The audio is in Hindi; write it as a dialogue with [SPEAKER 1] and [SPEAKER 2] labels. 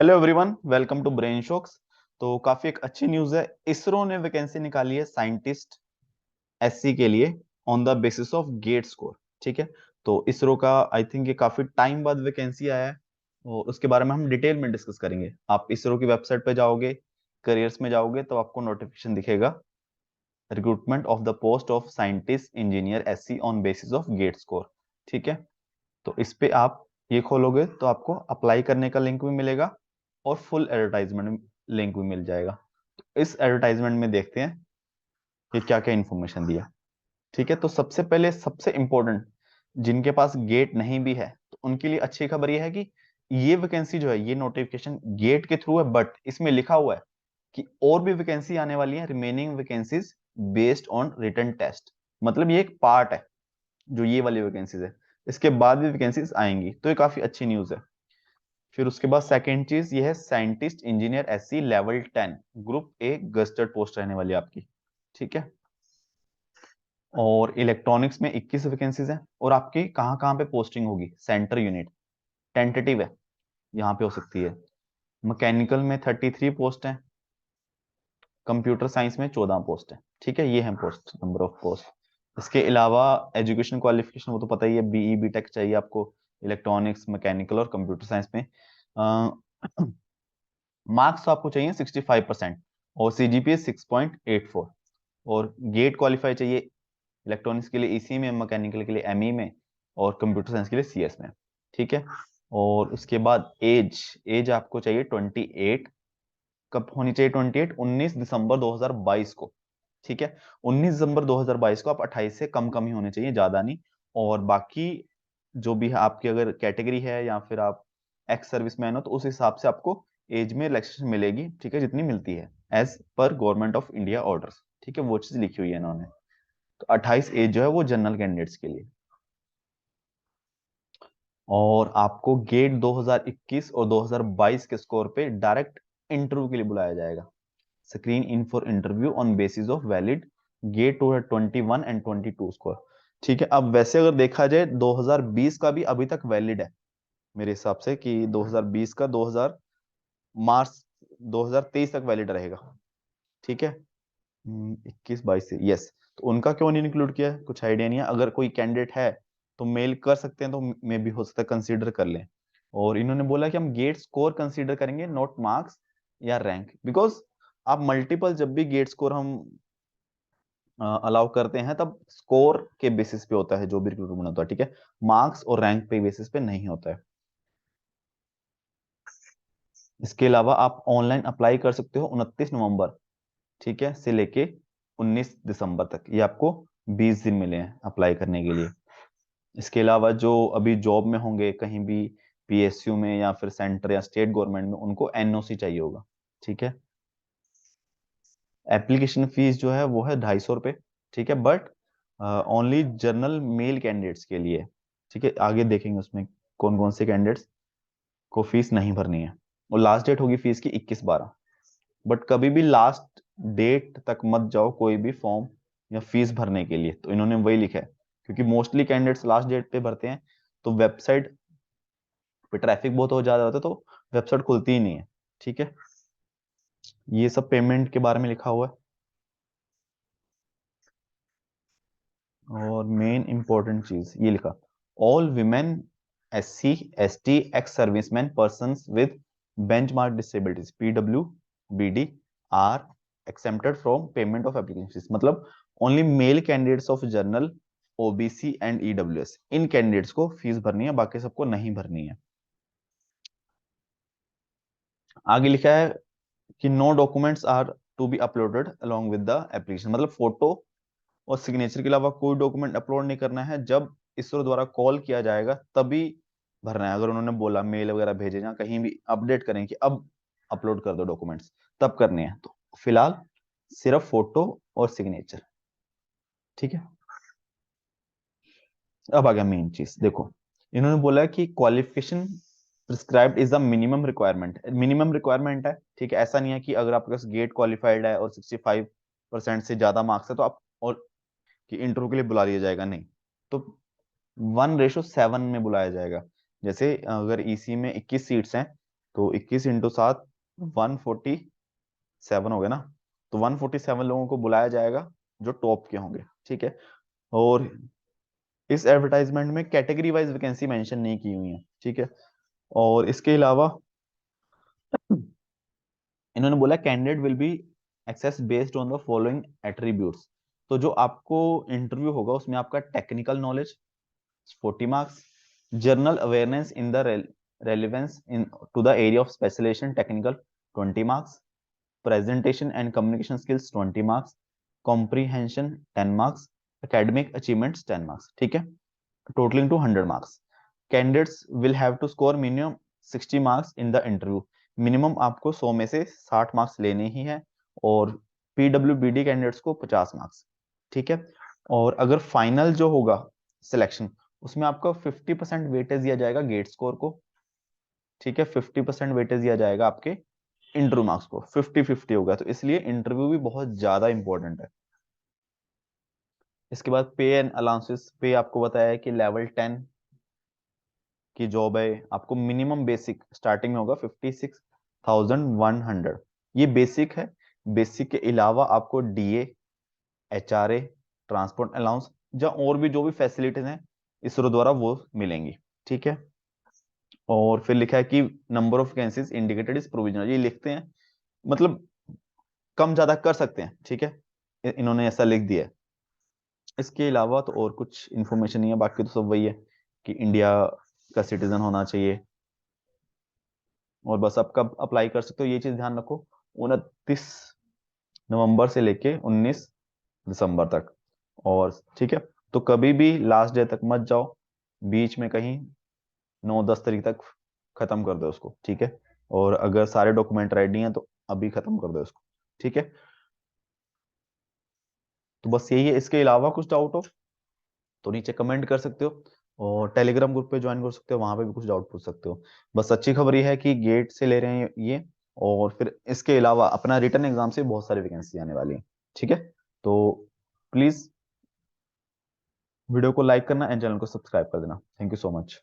[SPEAKER 1] Hello everyone, welcome to brain shocks. तो काफी एक अच्छी न्यूज है। इसरो ने वैकेंसी निकाली है साइंटिस्ट एससी के लिए on the basis of GATE score. ठीक है। तो इसरो का आई थिंक ये काफी टाइम बाद वैकेंसी आया है और उसके बारे में हम डिटेल में डिस्कस करेंगे। आप इसरो की वेबसाइट पे जाओगे, करियर्स में जाओगे तो आपको नोटिफिकेशन दिखेगा, recruitment of the post of scientist engineer SC on basis of GATE score. ठीक है। तो इस पे आप ये खोलोगे तो आपको अप्लाई करने का लिंक भी मिलेगा और फुल एडवर्टाइजमेंट लिंक भी मिल जाएगा। तो इस एडवर्टाइजमेंट में देखते हैं कि क्या क्या इंफॉर्मेशन दिया। ठीक है। तो सबसे पहले सबसे इंपॉर्टेंट, जिनके पास गेट नहीं भी है तो उनके लिए अच्छी खबर यह है कि ये वैकेंसी जो है, ये नोटिफिकेशन गेट के थ्रू है, बट इसमें लिखा हुआ है कि और भी वैकेंसी आने वाली है, remaining vacancies based on written test. मतलब ये एक पार्ट है जो ये वाली वैकेंसीज है, इसके बाद भी वैकेंसीज आएंगी, तो ये काफी अच्छी न्यूज है। फिर उसके बाद सेकंड चीज ये है scientist engineer SC level 10 group A gazetted post रहने वाली है आपकी। ठीक है। और इलेक्ट्रॉनिक्स में 21 वैकेंसीज हैं और आपकी कहाँ कहाँ पे पोस्टिंग होगी, सेंटर यूनिट टेंटेटिव है, यहाँ पे हो सकती है। मैकेनिकल में 33 पोस्ट है, कंप्यूटर साइंस में 14 पोस्ट है। ठीक है, ये है पोस्ट, नंबर ऑफ पोस्ट। इसके अलावा एजुकेशन क्वालिफिकेशन वो तो पता ही है, बीई बीटेक चाहिए आपको इलेक्ट्रॉनिक्स मैकेनिकल और कंप्यूटर साइंस में। मार्क्स तो आपको चाहिए 65% और सीजीपीए 6.84। और गेट क्वालिफाई चाहिए इलेक्ट्रॉनिक्स के लिए इसी में, मैकेनिकल के लिए एमई में और कंप्यूटर साइंस के लिए सीएस में। ठीक है। और उसके बाद एज एज आपको चाहिए 28। कब होनी चाहिए 28? 19 दिसंबर 2022 को। ठीक है। 19 दिसंबर 2022 को आप 28 से कम कम ही होने चाहिए, ज्यादा नहीं। और बाकी जो भी है आपकी अगर कैटेगरी है या फिर आप एक्स सर्विसमैन हो तो उस हिसाब से आपको एज में रिलैक्सेशन मिलेगी। ठीक है, जितनी मिलती है as per government of India orders. ठीक है, वो चीज लिखी हुई है इन्होंने। तो 28 एज जो है वो जनरल कैंडिडेट्स के लिए। और आपको गेट 2021 और 2022 के स्कोर पे डायरेक्ट इंटरव्यू के लिए बुलाया जाएगा। Screen in for interview on basis of valid GATE 2021 and 22 score. ठीक है। अब वैसे अगर देखा जाए 2020 का भी अभी तक वैलिड है मेरे हिसाब से, कि 2020 का 2000 मार्च 2023 तक वैलिड रहेगा। ठीक है। 21-22 से यस। तो उनका क्यों नहीं इंक्लूड किया है, कुछ आइडिया नहीं है। अगर कोई कैंडिडेट है तो मेल कर सकते हैं, तो मे भी हो सकता है कंसीडर कर लें। और इन्होंने बोला कि हम गेट स्कोर कंसीडर करेंगे, नॉट मार्क्स या रैंक, बिकॉज आप मल्टीपल जब भी गेट स्कोर हम अलाउ करते हैं तब स्कोर के बेसिस पे होता है जो भी रिक्रूटमेंट होता है। ठीक है, मार्क्स और रैंक पे बेसिस पे नहीं होता है। इसके अलावा आप ऑनलाइन अप्लाई कर सकते हो 29 नवंबर, ठीक है, से लेके 19 दिसंबर तक। ये आपको 20 दिन मिले हैं अप्लाई करने के लिए। इसके अलावा जो अभी जॉब में होंगे कहीं भी, पीएसयू में या फिर सेंटर या स्टेट गवर्नमेंट में, उनको एनओसी चाहिए होगा। ठीक है। एप्लीकेशन फीस जो है वो है 250 रुपये। ठीक है, but only general male candidates के लिए। ठीक है, आगे देखेंगे उसमें कौन कौन से कैंडिडेट्स को फीस नहीं भरनी है। और लास्ट डेट होगी फीस की 21/12। बट कभी भी लास्ट डेट तक मत जाओ कोई भी फॉर्म या फीस भरने के लिए, तो इन्होंने वही लिखा है, क्योंकि मोस्टली कैंडिडेट्स लास्ट डेट पे भरते हैं तो वेबसाइट पे ट्रैफिक बहुत हो ज्यादा होता है, तो वेबसाइट खुलती ही नहीं है। ठीक है, ये सब पेमेंट के बारे में लिखा हुआ है। और मेन इंपॉर्टेंट चीज ये लिखा, all women SC ST ex serviceman person with benchmark disabilities PWBD are exempted from payment of application fees. मतलब only male candidates of general OBC and EWS, इन कैंडिडेट्स को फीस भरनी है, बाकी सबको नहीं भरनी है। आगे लिखा है कि no documents are to be uploaded along with the application. मतलब फोटो और सिग्नेचर के अलावा कोई डॉक्यूमेंट अपलोड नहीं करना है। जब इसरो द्वारा कॉल किया जाएगा तभी भरना है। अगर उन्होंने बोला मेल वगैरह भेजे या कहीं भी अपडेट करें कि अब अपलोड कर दो डॉक्यूमेंट्स, तब करने हैं। तो फिलहाल सिर्फ फोटो और सिग्नेचर। ठीक है। अब आ गया मेन चीज, देखो इन्होंने बोला कि qualification prescribed is the minimum requirement. Minimum requirement है। ठीक है, ऐसा नहीं है कि अगर आपके पास गेट क्वालिफाइड है और 65% से ज्यादा मार्क्स है तो आप और कि इंटरव्यू के लिए बुला लिया जाएगा, नहीं। तो 1:7 में बुलाया जाएगा। जैसे अगर ईसी में 21 सीट्स हैं तो 21 इंटू 7 147 हो गया ना। तो 147 लोगों को बुलाया जाएगा जो टॉप के होंगे, ठीक है। और इस एडवर्टाइजमेंट में कैटेगरी वाइज वैकेंसी मेंशन नहीं की हुई है, ठीक है। और इसके अलावा इन्होंने बोला कैंडिडेट विल बी एक्सेस based on the following attributes. तो जो आपको इंटरव्यू होगा उसमें आपका technical knowledge 40 marks, general awareness in the relevance in to the area of specialisation technical 20 marks, presentation and communication skills 20 marks, comprehension 10 marks, academic achievements 10 marks, ठीक है, totalling to 100 marks. Candidates will have to score minimum 60 marks in the interview. Minimum आपको 100 में से 60 मार्क्स लेने ही है, और पीडब्ल्यूबीडी कैंडिडेट्स को 50 मार्क्स, ठीक है। और अगर फाइनल जो होगा सिलेक्शन, उसमें आपका 50% वेटेज दिया जाएगा गेट स्कोर को, ठीक है। 50% वेटेज दिया जाएगा आपके इंटरव्यू मार्क्स को, 50-50 होगा, तो इसलिए इंटरव्यू भी बहुत ज्यादा इंपॉर्टेंट है। इसके बाद पे एंड अलाउंसेस पे आपको बताया है कि लेवल 10 की जॉब है, आपको मिनिमम बेसिक स्टार्टिंग में होगा 56,100, ये बेसिक है। बेसिक के अलावा आपको डीए, एचआरए, ट्रांसपोर्ट अलाउंस या और भी जो भी फैसिलिटीज हैं इसरो द्वारा वो मिलेंगी, ठीक है। और फिर लिखा है कि number of vacancies indicated is provisional, ये लिखते हैं मतलब कम ज्यादा कर सकते हैं, ठीक है, इन्होंने ऐसा लिख दिया है। इसके अलावा तो और कुछ इंफॉर्मेशन नहीं है, बाकी तो सब वही है कि इंडिया का सिटीजन होना चाहिए, और बस आप कब अप्लाई कर सकते हो ये चीज ध्यान रखो, 29 नवंबर से लेके 19 दिसंबर तक। और ठीक है, तो कभी भी लास्ट डे तक मत जाओ, बीच में कहीं 9-10 तारीख तक खत्म कर दो उसको, ठीक है। और अगर सारे डॉक्यूमेंट रेडी हैं तो अभी खत्म कर दो उसको, ठीक है। तो बस यही है, इसके अलावा कुछ डाउट हो तो नीचे कमेंट कर सकते हो, और टेलीग्राम ग्रुप पे ज्वाइन कर सकते हो, वहां पे भी कुछ डाउट पूछ सकते हो। बस अच्छी खबर ये है कि गेट से ले रहे हैं ये, और फिर इसके अलावा अपना रिटर्न एग्जाम से बहुत सारी वैकेंसी आने वाली है, ठीक है। तो प्लीज वीडियो को लाइक करना एंड चैनल को सब्सक्राइब कर देना। Thank you so much.